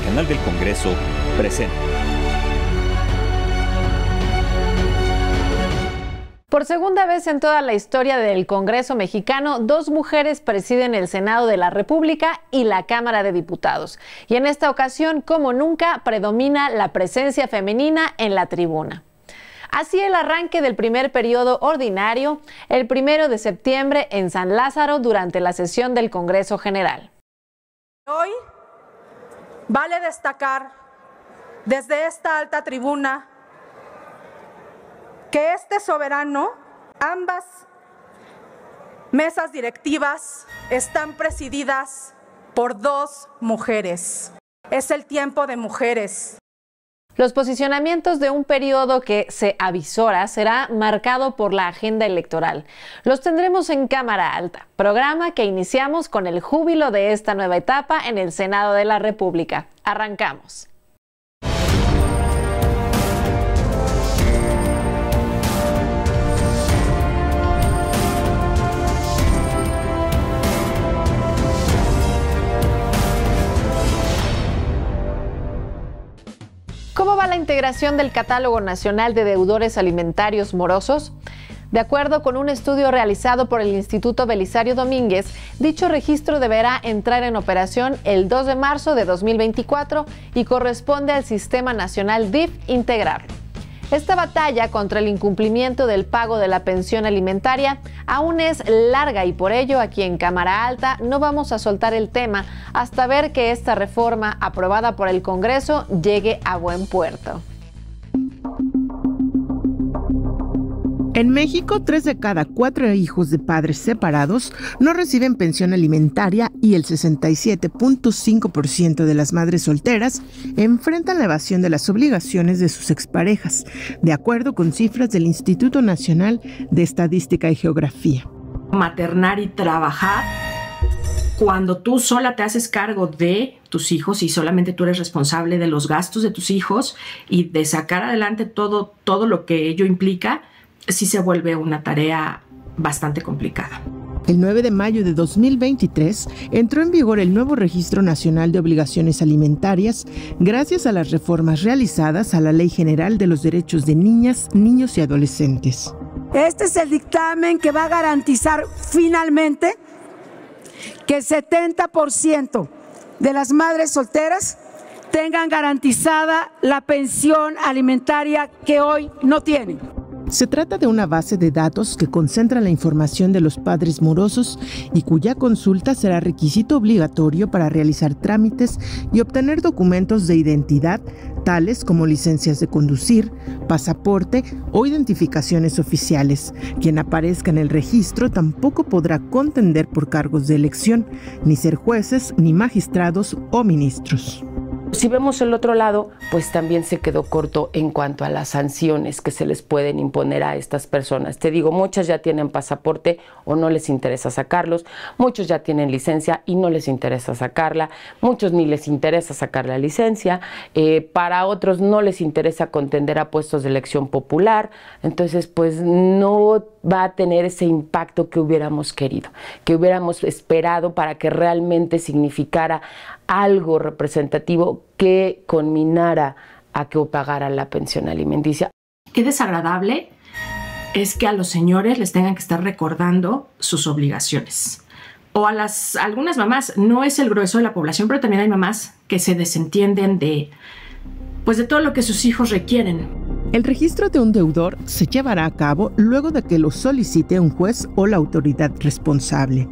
canal del Congreso presenta. Por segunda vez en toda la historia del Congreso mexicano, 2 mujeres presiden el Senado de la República y la Cámara de Diputados. Y en esta ocasión, como nunca, predomina la presencia femenina en la tribuna. Así el arranque del primer periodo ordinario, el 1 de septiembre en San Lázaro durante la sesión del Congreso General. Hoy vale destacar desde esta alta tribuna que este soberano, ambas mesas directivas están presididas por 2 mujeres. Es el tiempo de mujeres. Los posicionamientos de un periodo que se avisora será marcado por la agenda electoral. Los tendremos en Cámara Alta, programa que iniciamos con el júbilo de esta nueva etapa en el Senado de la República. Arrancamos. ¿Cómo va la integración del Catálogo Nacional de Deudores Alimentarios Morosos? De acuerdo con un estudio realizado por el Instituto Belisario Domínguez, dicho registro deberá entrar en operación el 2 de marzo de 2024 y corresponde al Sistema Nacional DIF integrarlo. Esta batalla contra el incumplimiento del pago de la pensión alimentaria aún es larga y por ello aquí en Cámara Alta no vamos a soltar el tema hasta ver que esta reforma aprobada por el Congreso llegue a buen puerto. En México, 3 de cada 4 hijos de padres separados no reciben pensión alimentaria y el 67.5% de las madres solteras enfrentan la evasión de las obligaciones de sus exparejas, de acuerdo con cifras del Instituto Nacional de Estadística y Geografía. Maternar y trabajar cuando tú sola te haces cargo de tus hijos y solamente tú eres responsable de los gastos de tus hijos y de sacar adelante todo lo que ello implica, sí se vuelve una tarea bastante complicada. El 9 de mayo de 2023 entró en vigor el nuevo Registro Nacional de Obligaciones Alimentarias gracias a las reformas realizadas a la Ley General de los Derechos de Niñas, Niños y Adolescentes. Este es el dictamen que va a garantizar finalmente que el 70% de las madres solteras tengan garantizada la pensión alimentaria que hoy no tienen. Se trata de una base de datos que concentra la información de los padres morosos y cuya consulta será requisito obligatorio para realizar trámites y obtener documentos de identidad, tales como licencias de conducir, pasaporte o identificaciones oficiales. Quien aparezca en el registro tampoco podrá contender por cargos de elección, ni ser jueces, ni magistrados o ministros. Si vemos el otro lado, pues también se quedó corto en cuanto a las sanciones que se les pueden imponer a estas personas. Te digo, muchas ya tienen pasaporte o no les interesa sacarlos, muchos ya tienen licencia y no les interesa sacarla, muchos ni les interesa sacar la licencia, para otros no les interesa contender a puestos de elección popular, entonces pues no va a tener ese impacto que hubiéramos querido, que hubiéramos esperado para que realmente significara algo representativo que conminara a que pagaran la pensión alimenticia. Qué desagradable es que a los señores les tengan que estar recordando sus obligaciones. O a algunas mamás, no es el grueso de la población, pero también hay mamás que se desentienden de todo lo que sus hijos requieren. El registro de un deudor se llevará a cabo luego de que lo solicite un juez o la autoridad responsable.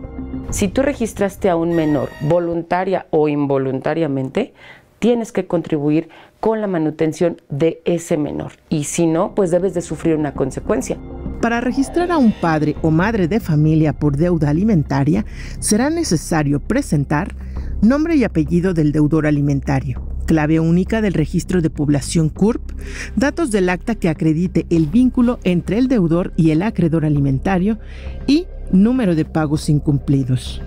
Si tú registraste a un menor voluntaria o involuntariamente, tienes que contribuir con la manutención de ese menor. Y si no, pues debes de sufrir una consecuencia. Para registrar a un padre o madre de familia por deuda alimentaria, será necesario presentar nombre y apellido del deudor alimentario, clave única del registro de población CURP, datos del acta que acredite el vínculo entre el deudor y el acreedor alimentario y número de pagos incumplidos.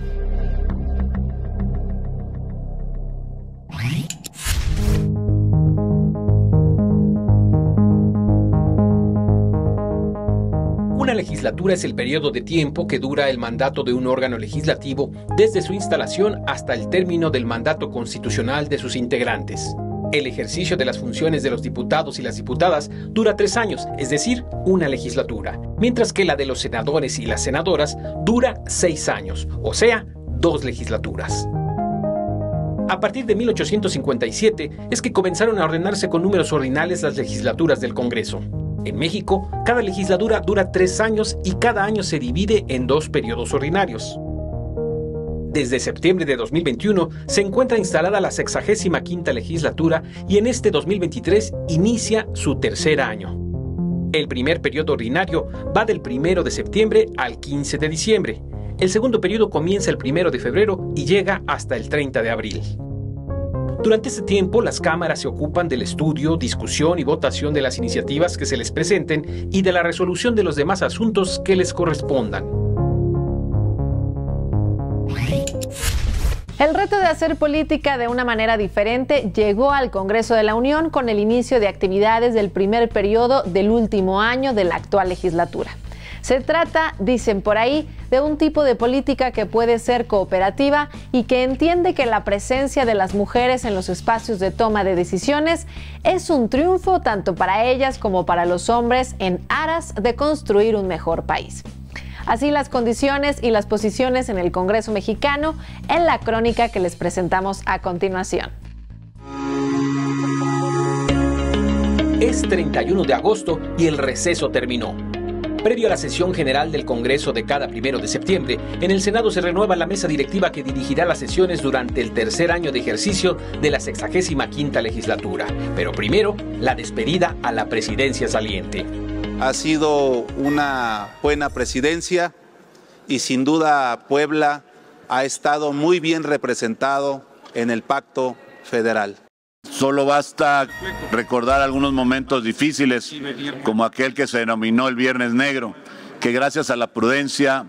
legislatura es el periodo de tiempo que dura el mandato de un órgano legislativo desde su instalación hasta el término del mandato constitucional de sus integrantes. El ejercicio de las funciones de los diputados y las diputadas dura 3 años, es decir, una legislatura, mientras que la de los senadores y las senadoras dura 6 años, o sea, 2 legislaturas. A partir de 1857 es que comenzaron a ordenarse con números ordinales las legislaturas del Congreso. En México, cada legislatura dura 3 años y cada año se divide en 2 periodos ordinarios. Desde septiembre de 2021 se encuentra instalada la 65ª legislatura y en este 2023 inicia su 3er año. El primer periodo ordinario va del 1 de septiembre al 15 de diciembre. El segundo periodo comienza el 1 de febrero y llega hasta el 30 de abril. Durante este tiempo, las cámaras se ocupan del estudio, discusión y votación de las iniciativas que se les presenten y de la resolución de los demás asuntos que les correspondan. El reto de hacer política de una manera diferente llegó al Congreso de la Unión con el inicio de actividades del primer periodo del último año de la actual legislatura. Se trata, dicen por ahí, de un tipo de política que puede ser cooperativa y que entiende que la presencia de las mujeres en los espacios de toma de decisiones es un triunfo tanto para ellas como para los hombres en aras de construir un mejor país. Así las condiciones y las posiciones en el Congreso mexicano en la crónica que les presentamos a continuación. Es 31 de agosto y el receso terminó. Previo a la sesión general del Congreso de cada 1 de septiembre, en el Senado se renueva la mesa directiva que dirigirá las sesiones durante el 3er año de ejercicio de la 65ª legislatura. Pero primero, la despedida a la presidencia saliente. Ha sido una buena presidencia y sin duda Puebla ha estado muy bien representado en el Pacto Federal. Solo basta recordar algunos momentos difíciles, como aquel que se denominó el Viernes Negro, que gracias a la prudencia,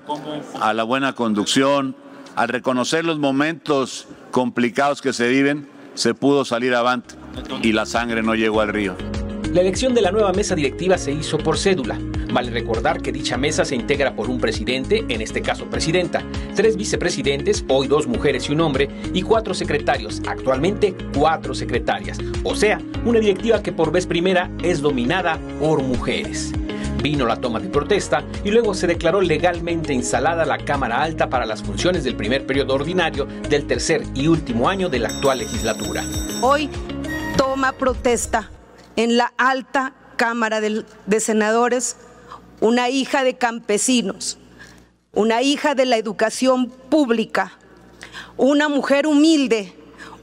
a la buena conducción, al reconocer los momentos complicados que se viven, se pudo salir avante y la sangre no llegó al río. La elección de la nueva mesa directiva se hizo por cédula. Vale recordar que dicha mesa se integra por un presidente, en este caso presidenta, 3 vicepresidentes, hoy 2 mujeres y un hombre, y 4 secretarios, actualmente 4 secretarias. O sea, una directiva que por vez primera es dominada por mujeres. Vino la toma de protesta y luego se declaró legalmente instalada la Cámara Alta para las funciones del primer periodo ordinario del 3er y último año de la actual legislatura. Hoy toma protesta en la alta Cámara de Senadores una hija de campesinos, una hija de la educación pública, una mujer humilde,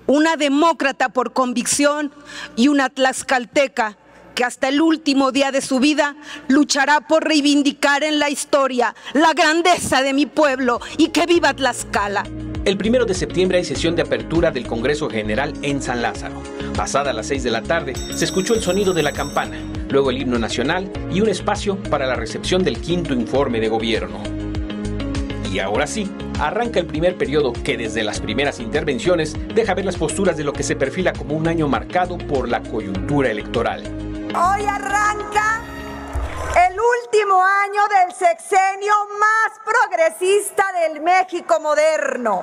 una demócrata por convicción y una tlaxcalteca que hasta el último día de su vida luchará por reivindicar en la historia la grandeza de mi pueblo y que viva Tlaxcala. El 1 de septiembre hay sesión de apertura del Congreso General en San Lázaro. Pasada las 6 de la tarde, se escuchó el sonido de la campana, luego el himno nacional y un espacio para la recepción del 5º informe de gobierno. Y ahora sí, arranca el primer periodo que desde las primeras intervenciones deja ver las posturas de lo que se perfila como un año marcado por la coyuntura electoral. Hoy arranca el último año del sexenio más progresista del México moderno.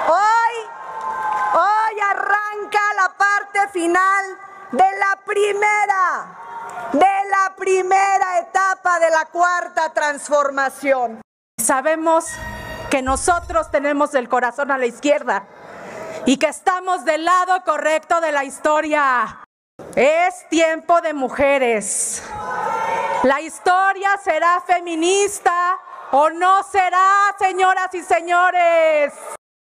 Hoy arranca la parte final de la primera etapa de la cuarta transformación. Sabemos que nosotros tenemos el corazón a la izquierda y que estamos del lado correcto de la historia. Es tiempo de mujeres. La historia será feminista o no será, señoras y señores.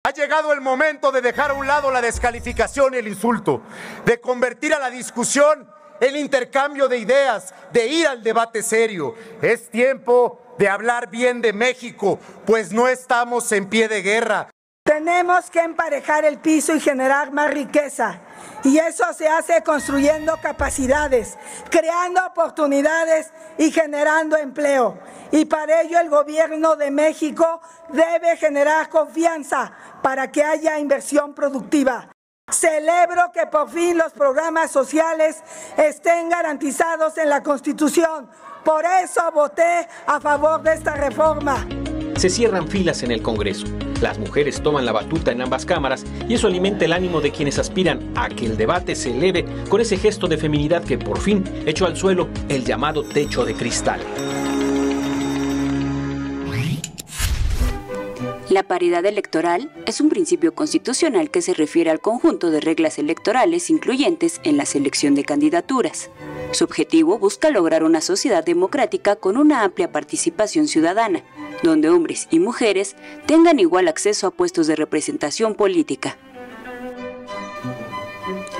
Ha llegado el momento de dejar a un lado la descalificación y el insulto, de convertir a la discusión en intercambio de ideas, de ir al debate serio. Es tiempo de hablar bien de México, pues no estamos en pie de guerra. Tenemos que emparejar el piso y generar más riqueza. Y eso se hace construyendo capacidades, creando oportunidades y generando empleo. Y para ello el gobierno de México debe generar confianza para que haya inversión productiva. Celebro que por fin los programas sociales estén garantizados en la Constitución. Por eso voté a favor de esta reforma. Se cierran filas en el Congreso. Las mujeres toman la batuta en ambas cámaras y eso alimenta el ánimo de quienes aspiran a que el debate se eleve con ese gesto de feminidad que por fin echó al suelo el llamado techo de cristal. La paridad electoral es un principio constitucional que se refiere al conjunto de reglas electorales incluyentes en la selección de candidaturas. Su objetivo busca lograr una sociedad democrática con una amplia participación ciudadana, donde hombres y mujeres tengan igual acceso a puestos de representación política.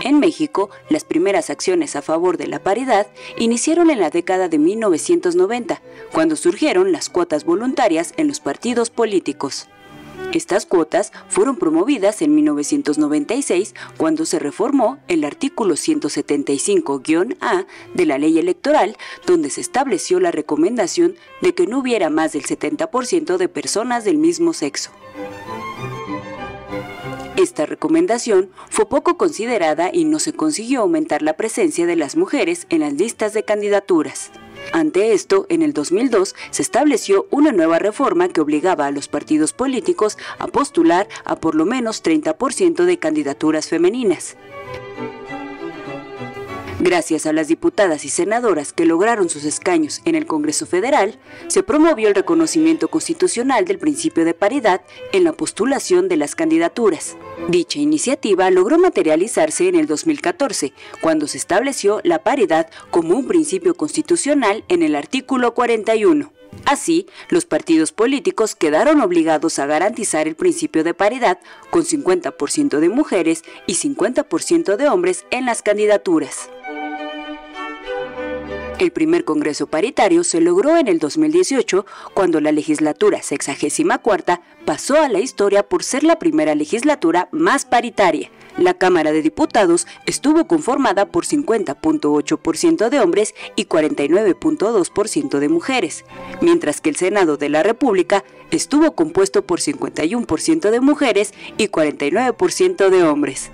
En México, las primeras acciones a favor de la paridad iniciaron en la década de 1990, cuando surgieron las cuotas voluntarias en los partidos políticos. Estas cuotas fueron promovidas en 1996 cuando se reformó el artículo 175-A de la ley electoral, donde se estableció la recomendación de que no hubiera más del 70% de personas del mismo sexo. Esta recomendación fue poco considerada y no se consiguió aumentar la presencia de las mujeres en las listas de candidaturas. Ante esto, en el 2002 se estableció una nueva reforma que obligaba a los partidos políticos a postular a por lo menos 30% de candidaturas femeninas. Gracias a las diputadas y senadoras que lograron sus escaños en el Congreso Federal, se promovió el reconocimiento constitucional del principio de paridad en la postulación de las candidaturas. Dicha iniciativa logró materializarse en el 2014, cuando se estableció la paridad como un principio constitucional en el artículo 41. Así, los partidos políticos quedaron obligados a garantizar el principio de paridad con 50% de mujeres y 50% de hombres en las candidaturas. El primer Congreso paritario se logró en el 2018, cuando la legislatura 64ª pasó a la historia por ser la primera legislatura más paritaria. La Cámara de Diputados estuvo conformada por 50.8% de hombres y 49.2% de mujeres, mientras que el Senado de la República estuvo compuesto por 51% de mujeres y 49% de hombres.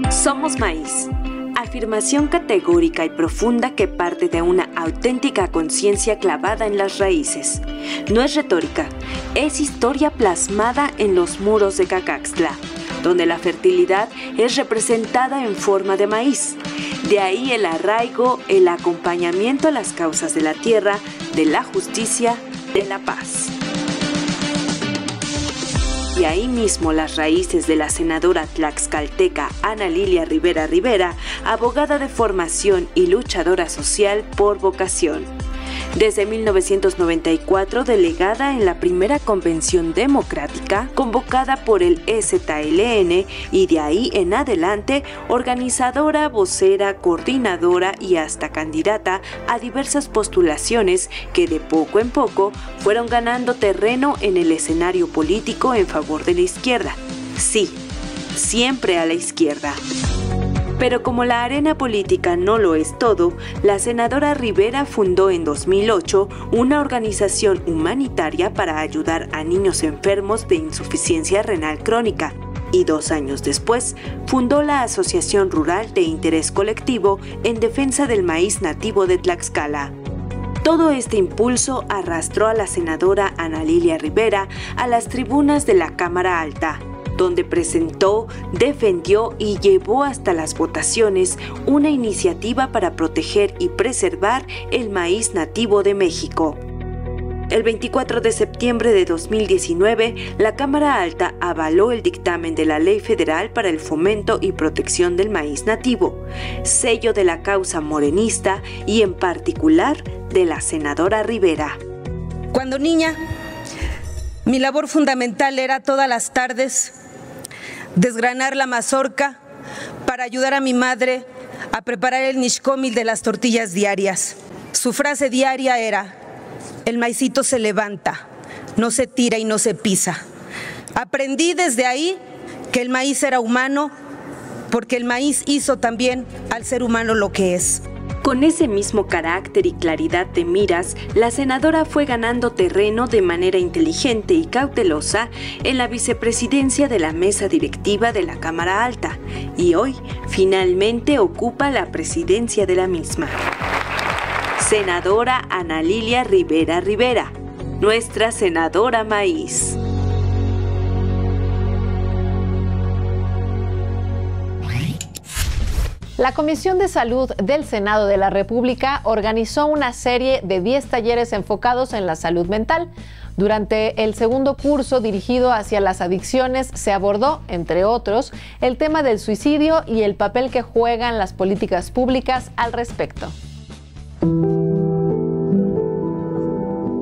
Somos maíz. Afirmación categórica y profunda que parte de una auténtica conciencia clavada en las raíces. No es retórica, es historia plasmada en los muros de Cacaxtla, donde la fertilidad es representada en forma de maíz. De ahí el arraigo, el acompañamiento a las causas de la tierra, de la justicia, de la paz. Y ahí mismo las raíces de la senadora tlaxcalteca Ana Lilia Rivera Rivera, abogada de formación y luchadora social por vocación. Desde 1994, delegada en la primera convención democrática convocada por el EZLN y de ahí en adelante organizadora, vocera, coordinadora y hasta candidata a diversas postulaciones que de poco en poco fueron ganando terreno en el escenario político en favor de la izquierda. Sí, siempre a la izquierda. Pero como la arena política no lo es todo, la senadora Rivera fundó en 2008 una organización humanitaria para ayudar a niños enfermos de insuficiencia renal crónica y 2 años después fundó la Asociación Rural de Interés Colectivo en defensa del maíz nativo de Tlaxcala. Todo este impulso arrastró a la senadora Ana Lilia Rivera a las tribunas de la Cámara Alta, donde presentó, defendió y llevó hasta las votaciones una iniciativa para proteger y preservar el maíz nativo de México. El 24 de septiembre de 2019, la Cámara Alta avaló el dictamen de la Ley Federal para el Fomento y Protección del Maíz Nativo, sello de la causa morenista y en particular de la senadora Rivera. Cuando niña, mi labor fundamental era todas las tardes desgranar la mazorca para ayudar a mi madre a preparar el nixcómil de las tortillas diarias. Su frase diaria era: el maicito se levanta, no se tira y no se pisa. Aprendí desde ahí que el maíz era humano, porque el maíz hizo también al ser humano lo que es. Con ese mismo carácter y claridad de miras, la senadora fue ganando terreno de manera inteligente y cautelosa en la vicepresidencia de la mesa directiva de la Cámara Alta y hoy finalmente ocupa la presidencia de la misma. Senadora Ana Lilia Rivera Rivera, nuestra senadora maíz. La Comisión de Salud del Senado de la República organizó una serie de 10 talleres enfocados en la salud mental. Durante el segundo curso dirigido hacia las adicciones se abordó, entre otros, el tema del suicidio y el papel que juegan las políticas públicas al respecto.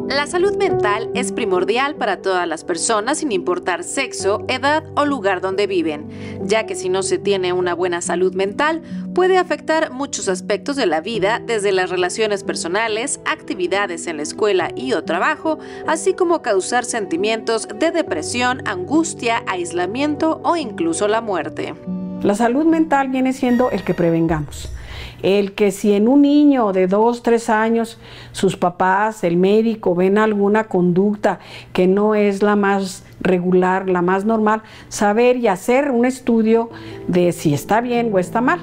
La salud mental es primordial para todas las personas sin importar sexo, edad o lugar donde viven, ya que si no se tiene una buena salud mental puede afectar muchos aspectos de la vida, desde las relaciones personales, actividades en la escuela y o trabajo, así como causar sentimientos de depresión, angustia, aislamiento o incluso la muerte. La salud mental viene siendo el que prevengamos. El que si en un niño de 2, 3 años sus papás, el médico ven alguna conducta que no es la más regular, la más normal, saber y hacer un estudio de si está bien o está mal.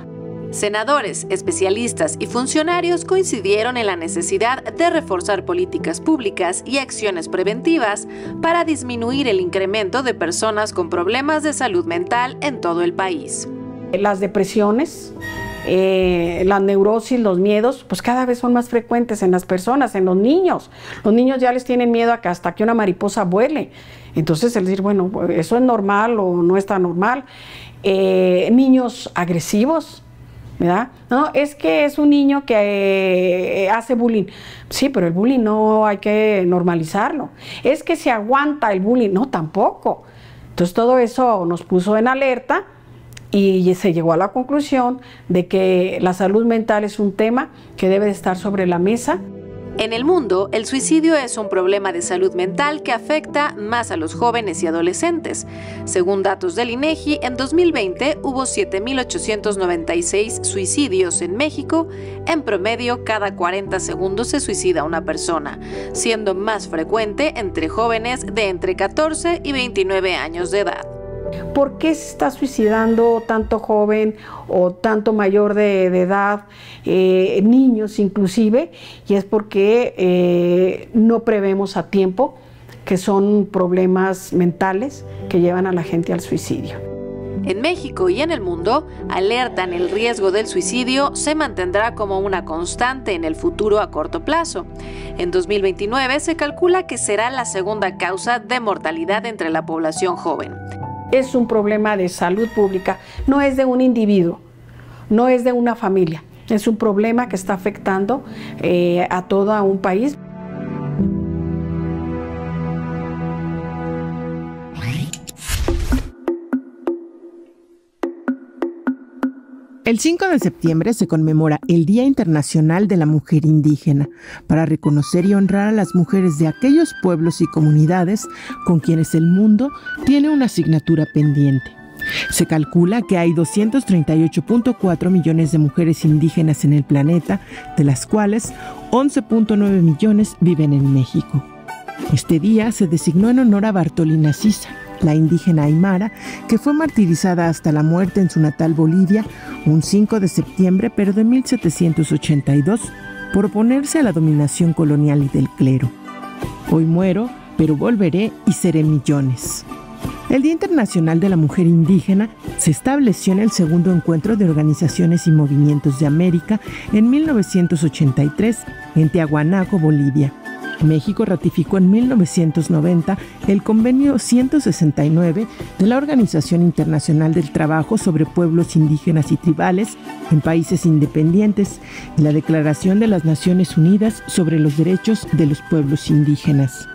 Senadores, especialistas y funcionarios coincidieron en la necesidad de reforzar políticas públicas y acciones preventivas para disminuir el incremento de personas con problemas de salud mental en todo el país. Las depresiones, la neurosis, los miedos, pues cada vez son más frecuentes en las personas, en los niños. Los niños ya les tienen miedo a que hasta que una mariposa vuele. Entonces el decir, bueno, eso es normal o no está normal. Niños agresivos, ¿verdad? No, es que es un niño que hace bullying. Sí, pero el bullying no hay que normalizarlo. Es que se aguanta el bullying. No, tampoco. Entonces todo eso nos puso en alerta y se llegó a la conclusión de que la salud mental es un tema que debe de estar sobre la mesa. En el mundo, el suicidio es un problema de salud mental que afecta más a los jóvenes y adolescentes. Según datos del INEGI, en 2020 hubo 7.896 suicidios en México. En promedio, cada 40 segundos se suicida una persona, siendo más frecuente entre jóvenes de entre 14 y 29 años de edad. ¿Por qué se está suicidando tanto joven o tanto mayor de edad, niños inclusive? Y es porque no prevemos a tiempo, que son problemas mentales que llevan a la gente al suicidio. En México y en el mundo, alertan el riesgo del suicidio se mantendrá como una constante en el futuro a corto plazo. En 2029 se calcula que será la segunda causa de mortalidad entre la población joven. Es un problema de salud pública, no es de un individuo, no es de una familia, es un problema que está afectando a todo un país. El 5 de septiembre se conmemora el Día Internacional de la Mujer Indígena, para reconocer y honrar a las mujeres de aquellos pueblos y comunidades con quienes el mundo tiene una asignatura pendiente. Se calcula que hay 238.4 millones de mujeres indígenas en el planeta, de las cuales 11.9 millones viven en México. Este día se designó en honor a Bartolina Sisa, la indígena aymara, que fue martirizada hasta la muerte en su natal Bolivia un 5 de septiembre, pero de 1782, por oponerse a la dominación colonial y del clero. Hoy muero, pero volveré y seré millones. El Día Internacional de la Mujer Indígena se estableció en el segundo encuentro de organizaciones y movimientos de América en 1983 en Tiahuanaco, Bolivia. México ratificó en 1990 el Convenio 169 de la Organización Internacional del Trabajo sobre Pueblos Indígenas y Tribales en Países Independientes y la Declaración de las Naciones Unidas sobre los Derechos de los Pueblos Indígenas.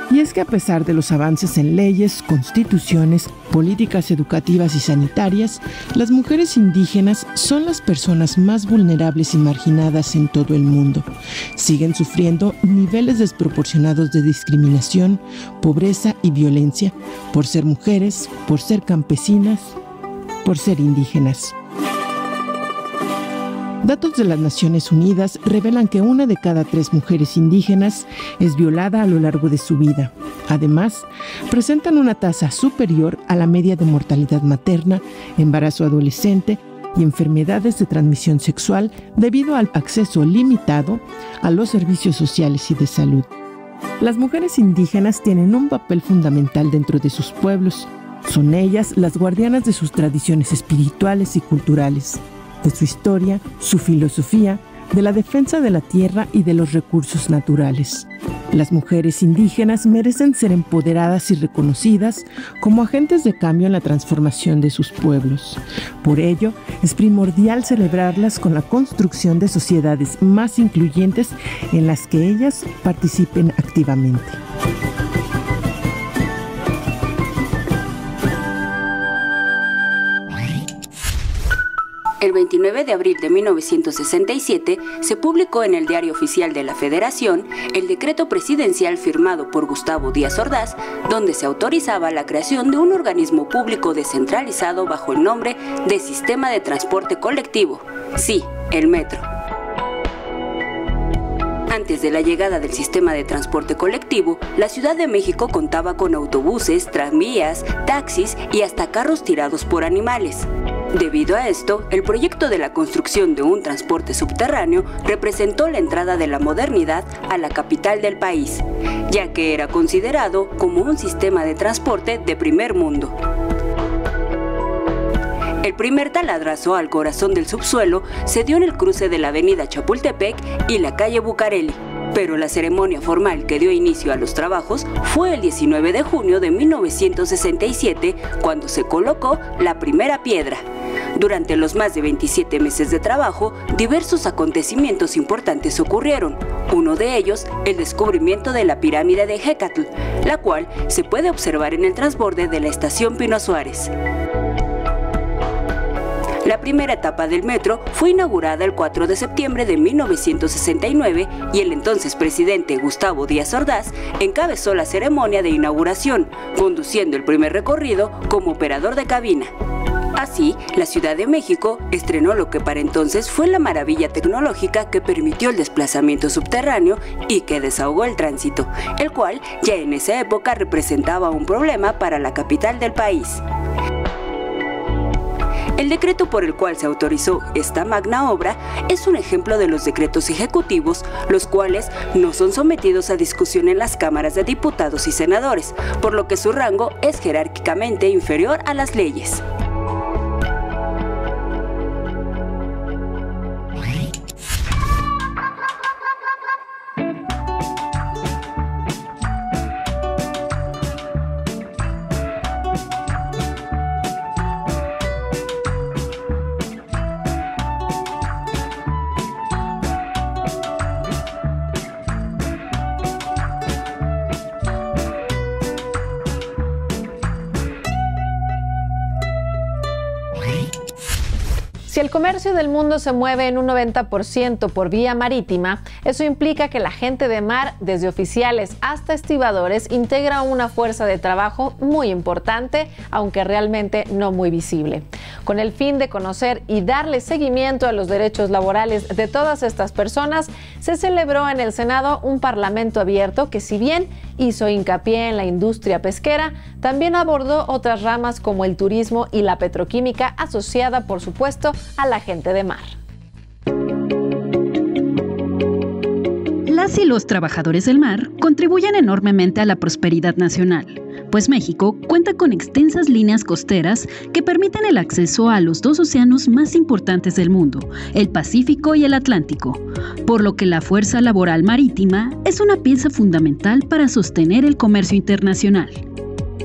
Y es que a pesar de los avances en leyes, constituciones, políticas educativas y sanitarias, las mujeres indígenas son las personas más vulnerables y marginadas en todo el mundo. Siguen sufriendo niveles desproporcionados de discriminación, pobreza y violencia por ser mujeres, por ser campesinas, por ser indígenas. Datos de las Naciones Unidas revelan que 1 de cada 3 mujeres indígenas es violada a lo largo de su vida. Además, presentan una tasa superior a la media de mortalidad materna, embarazo adolescente y enfermedades de transmisión sexual debido al acceso limitado a los servicios sociales y de salud. Las mujeres indígenas tienen un papel fundamental dentro de sus pueblos. Son ellas las guardianas de sus tradiciones espirituales y culturales, de su historia, su filosofía, de la defensa de la tierra y de los recursos naturales. Las mujeres indígenas merecen ser empoderadas y reconocidas como agentes de cambio en la transformación de sus pueblos. Por ello, es primordial celebrarlas con la construcción de sociedades más incluyentes en las que ellas participen activamente. El 29 de abril de 1967 se publicó en el Diario Oficial de la Federación el decreto presidencial firmado por Gustavo Díaz Ordaz, donde se autorizaba la creación de un organismo público descentralizado bajo el nombre de Sistema de Transporte Colectivo, sí, el Metro. Antes de la llegada del sistema de transporte colectivo, la Ciudad de México contaba con autobuses, tranvías, taxis y hasta carros tirados por animales. Debido a esto, el proyecto de la construcción de un transporte subterráneo representó la entrada de la modernidad a la capital del país, ya que era considerado como un sistema de transporte de primer mundo. El primer taladrazo al corazón del subsuelo se dio en el cruce de la avenida Chapultepec y la calle Bucareli, pero la ceremonia formal que dio inicio a los trabajos fue el 19 de junio de 1967, cuando se colocó la primera piedra. Durante los más de 27 meses de trabajo, diversos acontecimientos importantes ocurrieron. Uno de ellos, el descubrimiento de la pirámide de Hécatl, la cual se puede observar en el transborde de la estación Pino Suárez. La primera etapa del metro fue inaugurada el 4 de septiembre de 1969 y el entonces presidente Gustavo Díaz Ordaz encabezó la ceremonia de inauguración, conduciendo el primer recorrido como operador de cabina. Así, la Ciudad de México estrenó lo que para entonces fue la maravilla tecnológica que permitió el desplazamiento subterráneo y que desahogó el tránsito, el cual ya en esa época representaba un problema para la capital del país. El decreto por el cual se autorizó esta magna obra es un ejemplo de los decretos ejecutivos, los cuales no son sometidos a discusión en las cámaras de diputados y senadores, por lo que su rango es jerárquicamente inferior a las leyes. Si el comercio del mundo se mueve en un 90% por vía marítima, eso implica que la gente de mar, desde oficiales hasta estibadores, integra una fuerza de trabajo muy importante, aunque realmente no muy visible. Con el fin de conocer y darle seguimiento a los derechos laborales de todas estas personas, se celebró en el Senado un parlamento abierto que, si bien hizo hincapié en la industria pesquera, también abordó otras ramas como el turismo y la petroquímica, asociada, por supuesto, a la gente de mar. Las y los trabajadores del mar contribuyen enormemente a la prosperidad nacional. pues México cuenta con extensas líneas costeras que permiten el acceso a los dos océanos más importantes del mundo, el Pacífico y el Atlántico, por lo que la fuerza laboral marítima es una pieza fundamental para sostener el comercio internacional.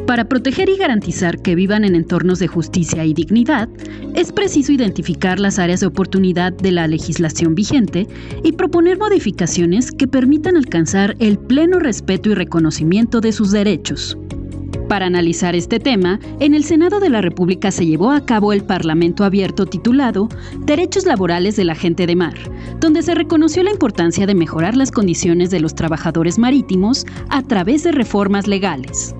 Para proteger y garantizar que vivan en entornos de justicia y dignidad, es preciso identificar las áreas de oportunidad de la legislación vigente y proponer modificaciones que permitan alcanzar el pleno respeto y reconocimiento de sus derechos. Para analizar este tema, en el Senado de la República se llevó a cabo el Parlamento Abierto titulado Derechos Laborales de la Gente de Mar, donde se reconoció la importancia de mejorar las condiciones de los trabajadores marítimos a través de reformas legales.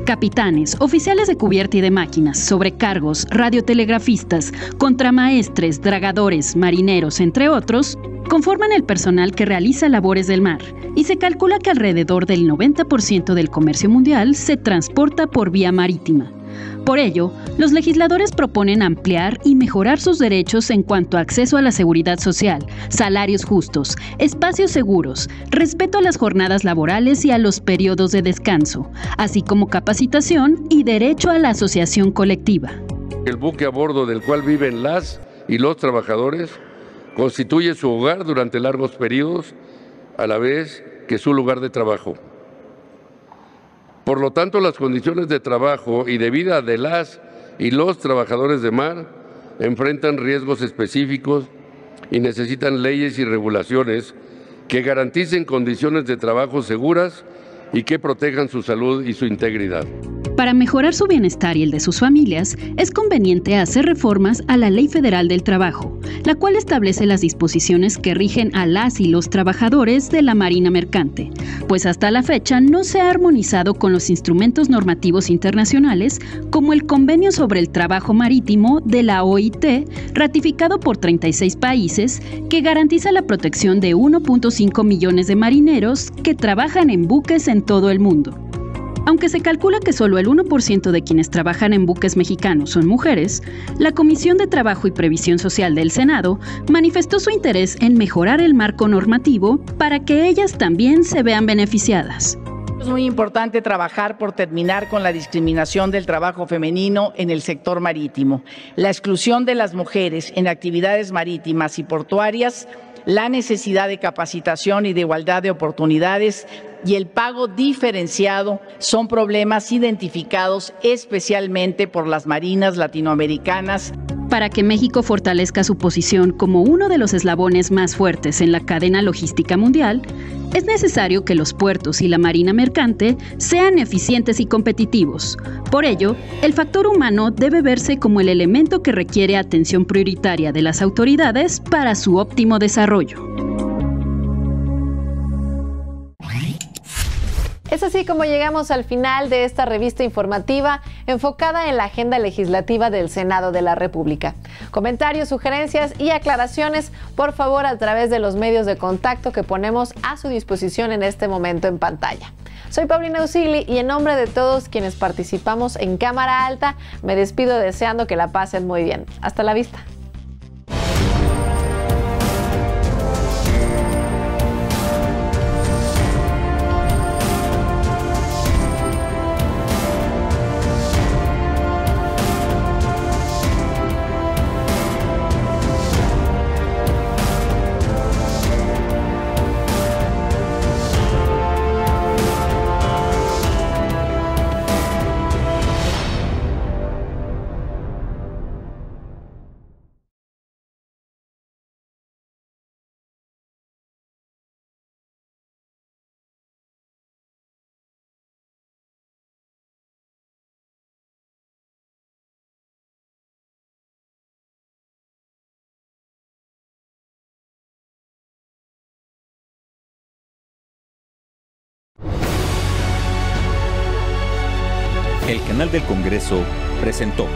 Capitanes, oficiales de cubierta y de máquinas, sobrecargos, radiotelegrafistas, contramaestres, dragadores, marineros, entre otros, conforman el personal que realiza labores del mar, y se calcula que alrededor del 90% del comercio mundial se transporta por vía marítima. Por ello, los legisladores proponen ampliar y mejorar sus derechos en cuanto a acceso a la seguridad social, salarios justos, espacios seguros, respeto a las jornadas laborales y a los periodos de descanso, así como capacitación y derecho a la asociación colectiva. El buque a bordo del cual viven las y los trabajadores constituye su hogar durante largos periodos, a la vez que su lugar de trabajo. Por lo tanto, las condiciones de trabajo y de vida de las y los trabajadores de mar enfrentan riesgos específicos y necesitan leyes y regulaciones que garanticen condiciones de trabajo seguras y que protejan su salud y su integridad. Para mejorar su bienestar y el de sus familias, es conveniente hacer reformas a la Ley Federal del Trabajo, la cual establece las disposiciones que rigen a las y los trabajadores de la Marina Mercante, pues hasta la fecha no se ha armonizado con los instrumentos normativos internacionales como el Convenio sobre el Trabajo Marítimo de la OIT, ratificado por 36 países, que garantiza la protección de 1.5 millones de marineros que trabajan en buques en todo el mundo. Aunque se calcula que solo el 1% de quienes trabajan en buques mexicanos son mujeres, la Comisión de Trabajo y Previsión Social del Senado manifestó su interés en mejorar el marco normativo para que ellas también se vean beneficiadas. Es muy importante trabajar por terminar con la discriminación del trabajo femenino en el sector marítimo, la exclusión de las mujeres en actividades marítimas y portuarias, la necesidad de capacitación y de igualdad de oportunidades y el pago diferenciado son problemas identificados especialmente por las marinas latinoamericanas. Para que México fortalezca su posición como uno de los eslabones más fuertes en la cadena logística mundial, es necesario que los puertos y la marina mercante sean eficientes y competitivos. Por ello, el factor humano debe verse como el elemento que requiere atención prioritaria de las autoridades para su óptimo desarrollo. Es así como llegamos al final de esta revista informativa enfocada en la agenda legislativa del Senado de la República. Comentarios, sugerencias y aclaraciones, por favor, a través de los medios de contacto que ponemos a su disposición en este momento en pantalla. Soy Paulina Usigli y en nombre de todos quienes participamos en Cámara Alta, me despido deseando que la pasen muy bien. Hasta la vista. El canal del Congreso presentó